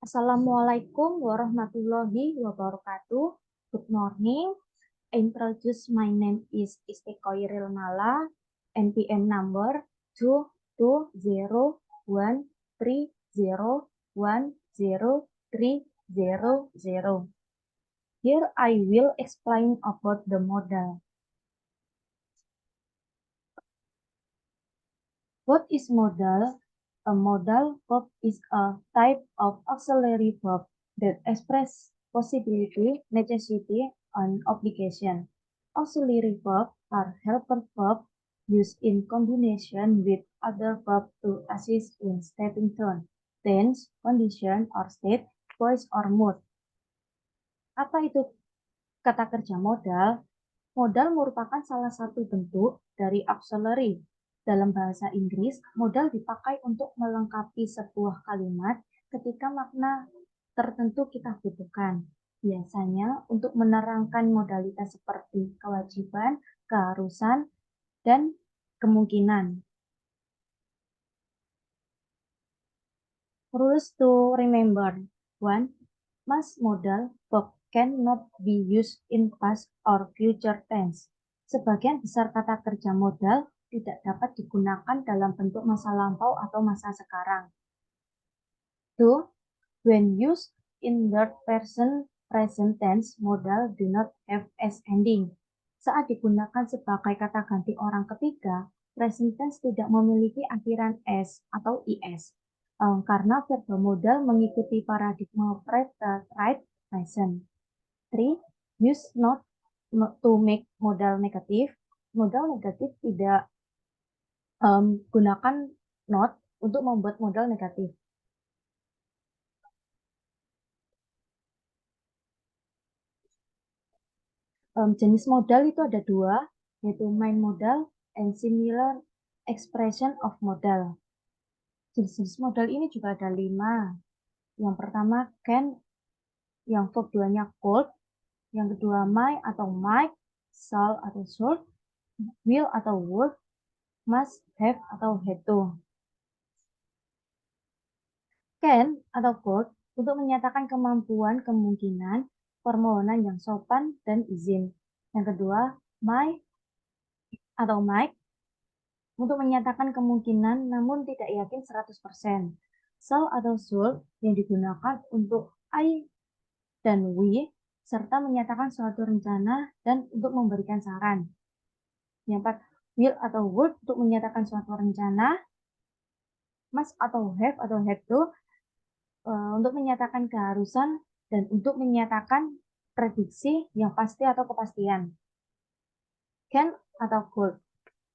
Assalamualaikum warahmatullahi wabarakatuh. Good morning. Introduce my name is Istiqoiril Mala. NPM number 22013010300. Here I will explain about the modal. What is modal? A modal verb is a type of auxiliary verb that express possibility, necessity, and obligation. Auxiliary verbs are helper verbs used in combination with other verbs to assist in stating tone, tense, condition, or state, voice, or mood. Apa itu kata kerja modal? Modal merupakan salah satu bentuk dari auxiliary. Dalam bahasa Inggris, modal dipakai untuk melengkapi sebuah kalimat ketika makna tertentu kita butuhkan. Biasanya untuk menerangkan modalitas seperti kewajiban, keharusan, dan kemungkinan. Rules to remember. 1. Must modal verb cannot be used in past or future tense. Sebagian besar kata kerja modal tidak dapat digunakan dalam bentuk masa lampau atau masa sekarang. 2. When used in third person present tense, modal do not have s ending. Saat digunakan sebagai kata ganti orang ketiga, present tense tidak memiliki akhiran s atau is. Karena verb modal mengikuti paradigma right present. 3. Use not to make modal negatif. Modal negatif tidak gunakan not untuk membuat modal negatif. Jenis modal itu ada dua, yaitu main modal and similar expression of modal. Jenis modal ini juga ada 5. Yang pertama can, yang verb 2-nya could, yang kedua my atau might, shall atau should, will atau would, must have atau had to. Can atau could untuk menyatakan kemampuan, kemungkinan, permohonan yang sopan, dan izin. Yang kedua, might atau might untuk menyatakan kemungkinan namun tidak yakin 100%. Shall atau should yang digunakan untuk I dan we, serta menyatakan suatu rencana dan untuk memberikan saran. Yang keempat, will atau would untuk menyatakan suatu rencana, must atau have atau had to untuk menyatakan keharusan, dan untuk menyatakan prediksi yang pasti atau kepastian. Can atau could.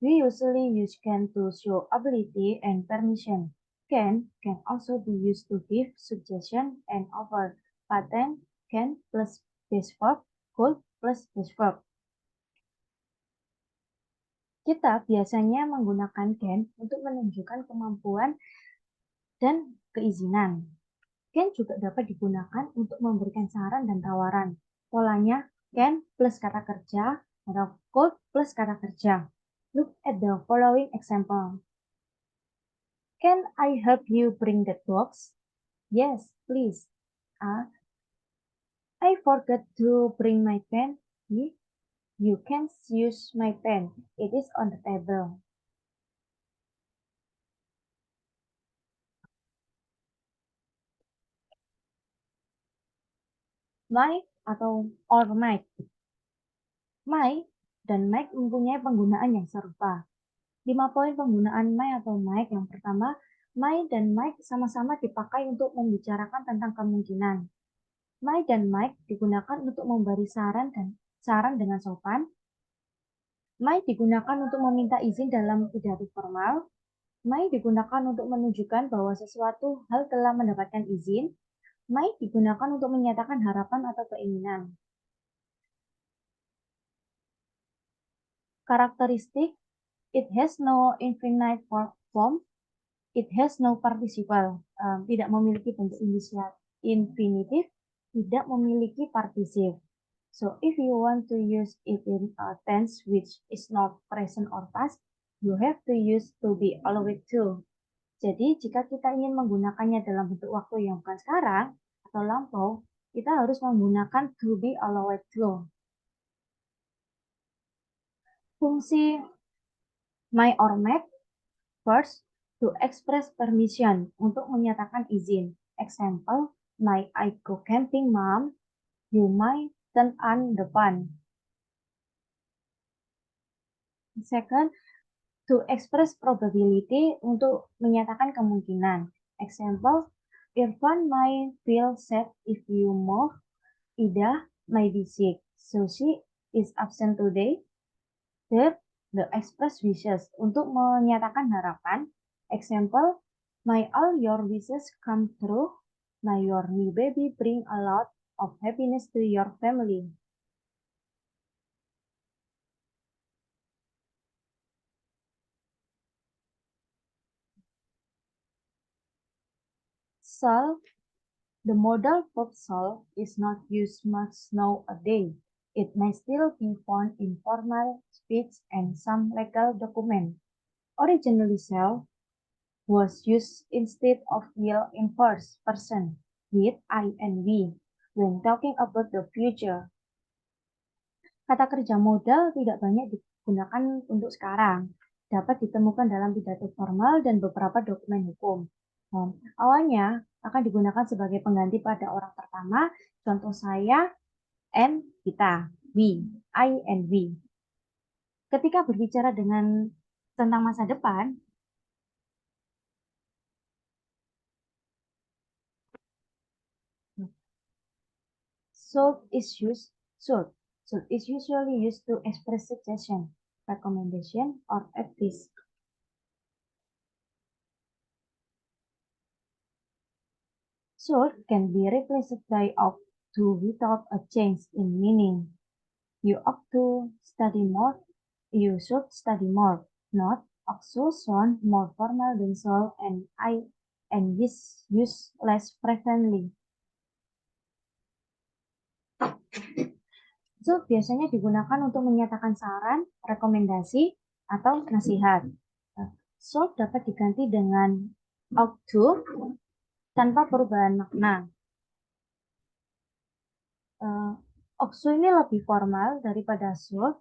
We usually use can to show ability and permission. Can also be used to give suggestion and offer. Pattern can plus base verb, could plus base verb. Kita biasanya menggunakan can untuk menunjukkan kemampuan dan keizinan. Can juga dapat digunakan untuk memberikan saran dan tawaran. Polanya can plus kata kerja atau could plus kata kerja. Look at the following example. Can I help you bring that box? Yes, please. I forgot to bring my pen. You can use my pen. It is on the table. My atau or might. My dan might mempunyai penggunaan yang serupa. 5 poin penggunaan my atau might. Yang pertama, my dan might sama-sama dipakai untuk membicarakan tentang kemungkinan. My dan might digunakan untuk memberi saran dengan sopan. My digunakan untuk meminta izin dalam pidato formal. My digunakan untuk menunjukkan bahwa sesuatu hal telah mendapatkan izin. My digunakan untuk menyatakan harapan atau keinginan. Karakteristik, it has no infinite form, it has no participle, tidak memiliki bentuk infinitif, tidak memiliki partisip. So if you want to use it in a tense which is not present or past, you have to use to be always to. Jadi, jika kita ingin menggunakannya dalam bentuk waktu yang bukan sekarang atau lampau, kita harus menggunakan to be allowed to. Fungsi my or make first to express permission untuk menyatakan izin. Example, my I go camping mom, you might turn on the fun. Second, to express probability untuk menyatakan kemungkinan. Example, Irfan might feel sad if you move. Ida might be sick, so she is absent today. Third, the express wishes untuk menyatakan harapan. Example, may all your wishes come true. May your new baby bring a lot of happiness to your family. Shall, the modal verb shall is not used much nowadays. It may still be found in formal speech and some legal documents. Originally, shall was used instead of will in first person with I and we when talking about the future. Kata kerja modal tidak banyak digunakan untuk sekarang. Dapat ditemukan dalam pidato formal dan beberapa dokumen hukum. Awalnya akan digunakan sebagai pengganti pada orang pertama, contoh saya, and kita, we, I and we. Ketika berbicara tentang masa depan, should is used, should. Should is usually used to express suggestion, recommendation, or advice. Should can be replaced by ought to without a change in meaning. You ought to study more. You should study more. Not also sound more formal than should and is used less frequently. So, biasanya digunakan untuk menyatakan saran, rekomendasi, atau nasihat. So, dapat diganti dengan ought to tanpa perubahan makna. Ought to ini lebih formal daripada should.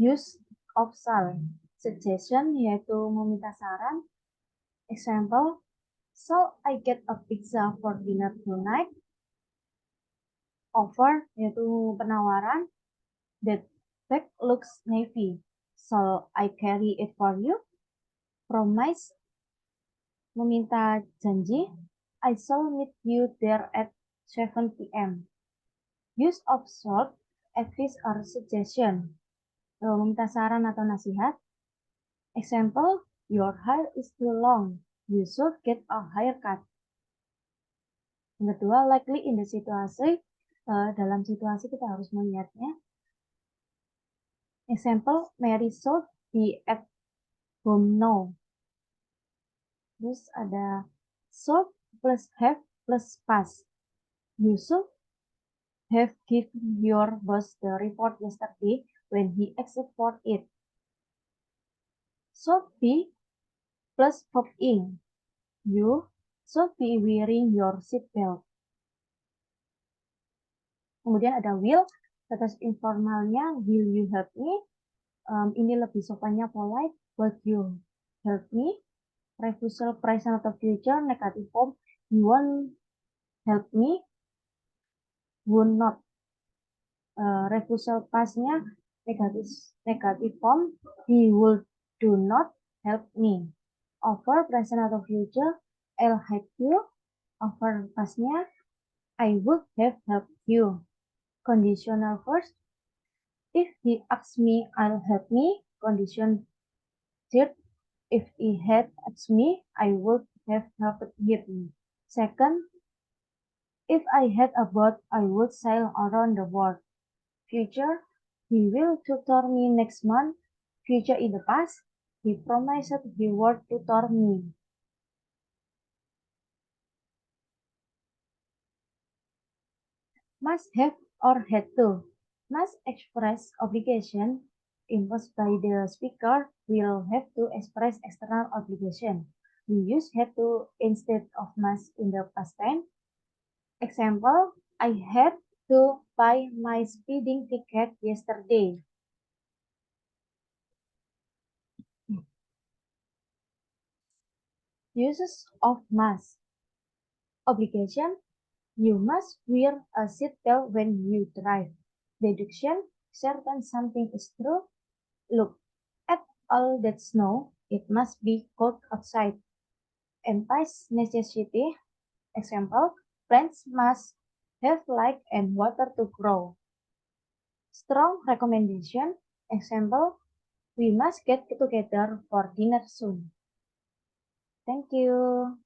Use of shall. Suggestion yaitu meminta saran. Example, shall I get a pizza for dinner tonight? Offer yaitu penawaran. That bag looks navy. Shall I carry it for you? Promise, meminta janji. I shall meet you there at 7 p.m. Use of shall, advice or suggestion. Meminta saran atau nasihat. Example, your hair is too long. You should get a haircut. Yang kedua, likely in the situasi. Dalam situasi kita harus melihatnya. Example, Mary should be at home now. Terus ada should plus have plus pass. You should have given your boss the report yesterday when he asked for it. Should be plus verb in. You should be wearing your seatbelt. Kemudian ada will, status informalnya, will you help me? Ini lebih sopannya polite, would you help me? Refusal present atau future, negative form, you won't help me, would not. Refusal pastnya negative form, he would do not help me. Offer present atau future, I'll help you. Offer pastnya, I would have helped you. Conditional first, if he asks me, I'll help me. Condition third, if he had asked me, I would have helped him. Second, if I had a boat, I would sail around the world. Future, he will tutor me next month. Future in the past, he promised he would tutor me. Must have or had to. Must express obligation imposed by the speaker will have to express external obligation. We use had to instead of must in the past tense. Example, I had to buy my speeding ticket yesterday. Uses of must. Obligation, you must wear a seatbelt when you drive. Deduction, certain something is true. Look at all that snow. It must be cold outside. Implies necessity. Example, plants must have light and water to grow. Strong recommendation. Example, we must get together for dinner soon. Thank you.